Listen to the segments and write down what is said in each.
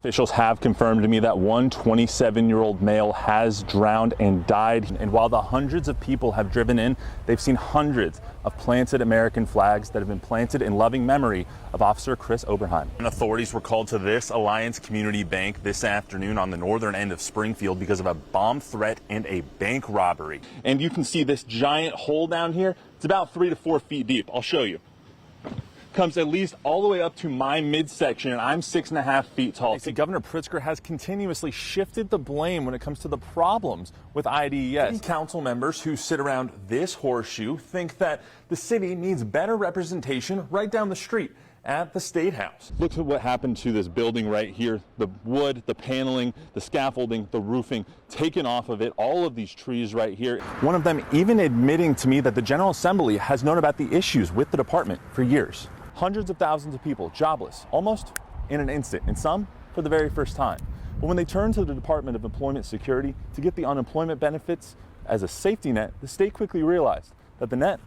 Officials have confirmed to me that one 27-year-old male has drowned and died. And while the hundreds of people have driven in, they've seen hundreds of planted American flags that have been planted in loving memory of Officer Chris Oberheim. And authorities were called to this Alliance Community Bank this afternoon on the northern end of Springfield because of a bomb threat and a bank robbery. And you can see this giant hole down here. It's about 3 to 4 feet deep. I'll show you. Comes at least all the way up to my midsection, and I'm 6.5 feet tall. See, Governor Pritzker has continuously shifted the blame when it comes to the problems with IDES. Council members who sit around this horseshoe think that the city needs better representation right down the street at the State House. Look at what happened to this building right here. The wood, the paneling, the scaffolding, the roofing taken off of it, all of these trees right here. One of them even admitting to me that the General Assembly has known about the issues with the department for years. Hundreds of thousands of people jobless almost in an instant, and some for the very first time. But when they turned to the Department of Employment Security to get the unemployment benefits as a safety net, the state quickly realized that the net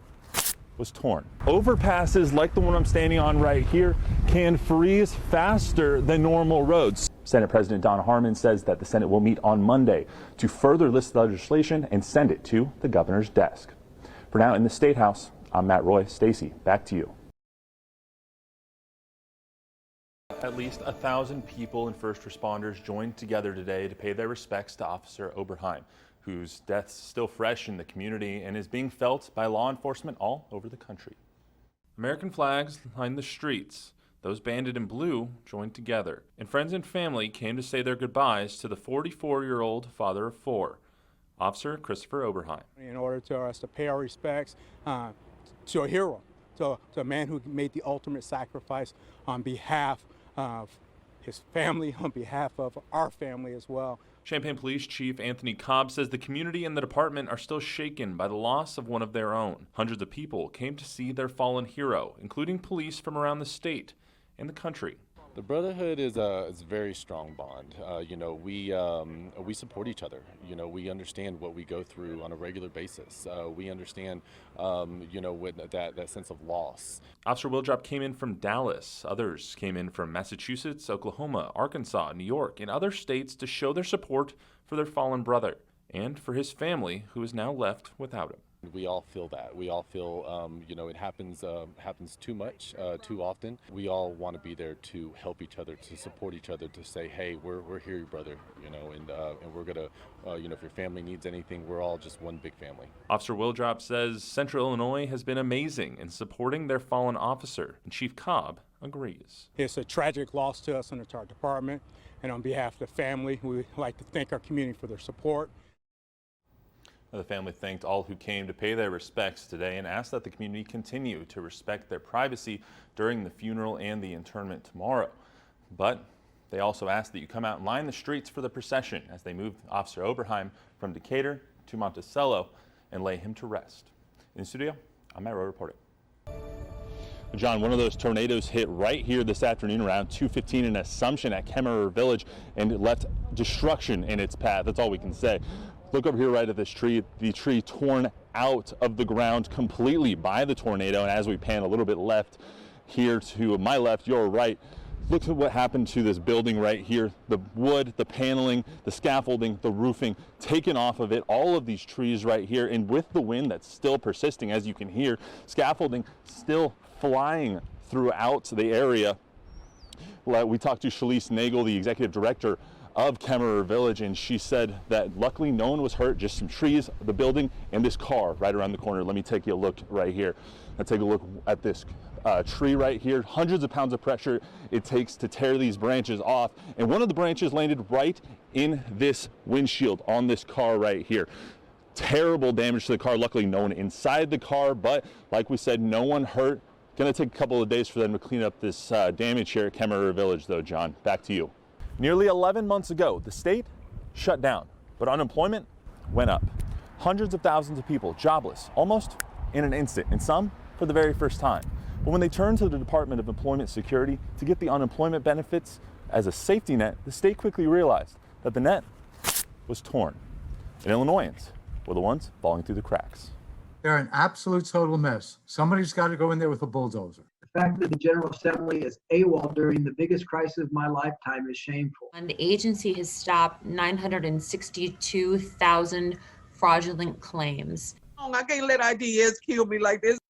was torn. Overpasses like the one I'm standing on right here can freeze faster than normal roads. Senate President Don Harmon says that the Senate will meet on Monday to further list the legislation and send it to the governor's desk. For now, in the State House, I'm Matt Roy. Stacy, back to you. At least 1,000 people and first responders joined together today to pay their respects to Officer Oberheim, whose death's still fresh in the community and is being felt by law enforcement all over the country. American flags lined the streets. Those banded in blue joined together, and friends and family came to say their goodbyes to the 44-year-old father of 4, Officer Christopher Oberheim. In order to us to pay our respects to a hero, to a man who made the ultimate sacrifice on behalf of his family, on behalf of our family as well. Champaign Police Chief Anthony Cobb says the community and the department are still shaken by the loss of one of their own. Hundreds of people came to see their fallen hero, including police from around the state and the country. The brotherhood is a very strong bond. We support each other. We understand what we go through on a regular basis. We understand, with that sense of loss. Officer Wildrop came in from Dallas. Others came in from Massachusetts, Oklahoma, Arkansas, New York, and other states to show their support for their fallen brother and for his family, who is now left without him. We all feel that. We all feel, it happens too much, too often. We all want to be there to help each other, to support each other, to say, hey, we're here, brother, and we're gonna, if your family needs anything, we're all just one big family. Officer Wildrop says Central Illinois has been amazing in supporting their fallen officer, and Chief Cobb agrees. It's a tragic loss to us and to our department, and on behalf of the family, we would like to thank our community for their support. The family thanked all who came to pay their respects today and asked that the community continue to respect their privacy during the funeral and the interment tomorrow. But they also asked that you come out and line the streets for the procession as they move Officer Oberheim from Decatur to Monticello and lay him to rest. In the studio, I'm Roy Reporter. John, one of those tornadoes hit right here this afternoon around 2:15 in Assumption at Kemmerer Village, and it left destruction in its path. That's all we can say. Look over here right at this tree, the tree torn out of the ground completely by the tornado. And as we pan a little bit left here to my left, your right, look at what happened to this building right here. The wood, the paneling, the scaffolding, the roofing taken off of it, all of these trees right here. And with the wind that's still persisting, as you can hear, scaffolding still flying throughout the area. We talked to Shalise Nagel, the executive director of Kemmerer Village, and she said that luckily no one was hurt, just some trees, the building, and this car right around the corner. Let me take you a look right here. Let's take a look at this tree right here. Hundreds of pounds of pressure it takes to tear these branches off, and one of the branches landed right in this windshield on this car right here. Terrible damage to the car. Luckily no one inside the car, but like we said, no one hurt. Gonna take a couple of days for them to clean up this damage here at Kemmerer Village though. John, back to you. Nearly 11 months ago, the state shut down, but unemployment went up. Hundreds of thousands of people jobless almost in an instant, and some for the very first time. But when they turned to the Department of Employment Security to get the unemployment benefits as a safety net, the state quickly realized that the net was torn. And Illinoisans were the ones falling through the cracks. They're an absolute total mess. Somebody's got to go in there with a bulldozer. fact that the General Assembly is AWOL during the biggest crisis of my lifetime is shameful. And the agency has stopped 962,000 fraudulent claims. I can't let IDS kill me like this.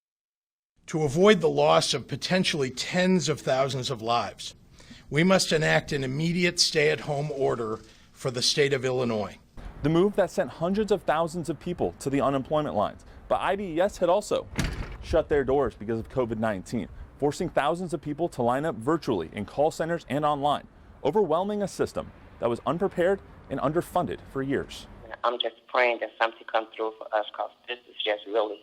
To avoid the loss of potentially tens of thousands of lives, we must enact an immediate stay-at-home order for the state of Illinois. The move that sent hundreds of thousands of people to the unemployment lines. But IDES had also shut their doors because of COVID-19, forcing thousands of people to line up virtually in call centers and online, overwhelming a system that was unprepared and underfunded for years. I'm just praying that something comes through for us, because this is just really,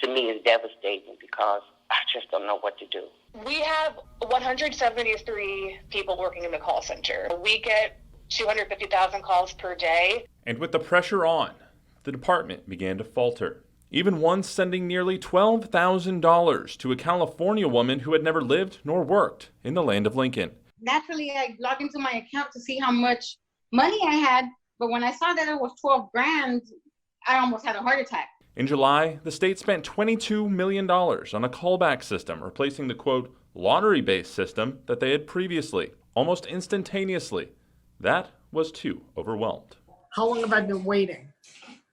to me, is devastating, because I just don't know what to do. We have 173 people working in the call center. We get 250,000 calls per day. And with the pressure on, the department began to falter. Even one sending nearly $12,000 to a California woman who had never lived nor worked in the land of Lincoln. Naturally, I logged into my account to see how much money I had, but when I saw that it was 12 grand, I almost had a heart attack. In July, the state spent $22 million on a callback system, replacing the, quote, lottery-based system that they had previously, almost instantaneously. That was too overwhelmed. How long have I been waiting?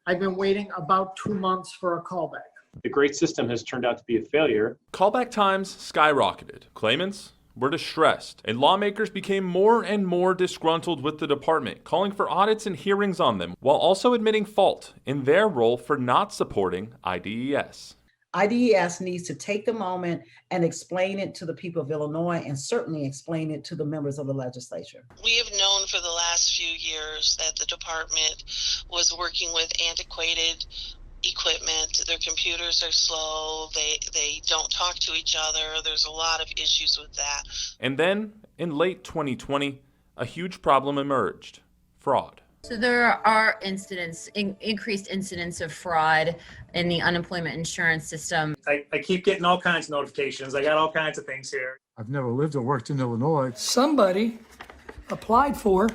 I've been waiting about 2 months for a callback. The great system has turned out to be a failure. Callback times skyrocketed. Claimants were distressed, and lawmakers became more and more disgruntled with the department, calling for audits and hearings on them, while also admitting fault in their role for not supporting IDES. IDES needs to take the moment and explain it to the people of Illinois, and certainly explain it to the members of the legislature. We have known for the last few years that the department was working with antiquated equipment. Their computers are slow. They don't talk to each other. There's a lot of issues with that. And then, in late 2020, a huge problem emerged: fraud. So there are increased incidents of fraud in the unemployment insurance system. I keep getting all kinds of notifications. I got all kinds of things here. I've never lived or worked in Illinois. Somebody applied for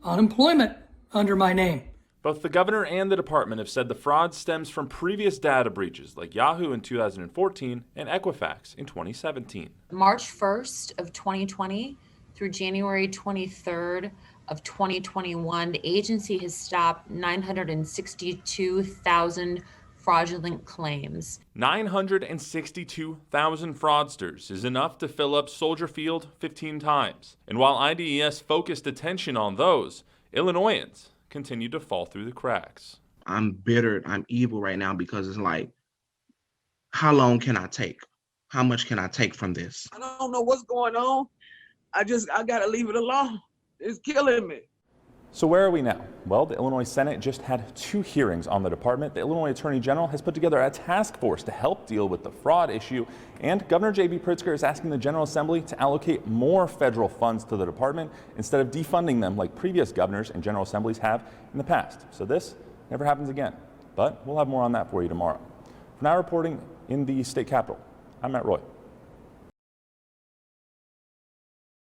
unemployment under my name. Both the governor and the department have said the fraud stems from previous data breaches like Yahoo in 2014 and Equifax in 2017. March 1st of 2020 through January 23rd of 2021, the agency has stopped 962,000 fraudulent claims. 962,000 fraudsters is enough to fill up Soldier Field 15 times. And while IDES focused attention on those, Illinoisans continue to fall through the cracks. I'm bitter, I'm evil right now, because it's like, how long can I take? How much can I take from this? I don't know what's going on. I gotta leave it alone. It's killing me. So where are we now? Well, the Illinois Senate just had 2 hearings on the department. The Illinois Attorney General has put together a task force to help deal with the fraud issue. And Governor J.B. Pritzker is asking the General Assembly to allocate more federal funds to the department instead of defunding them like previous governors and General Assemblies have in the past. So this never happens again. But we'll have more on that for you tomorrow. For now, reporting in the state capitol, I'm Matt Roy.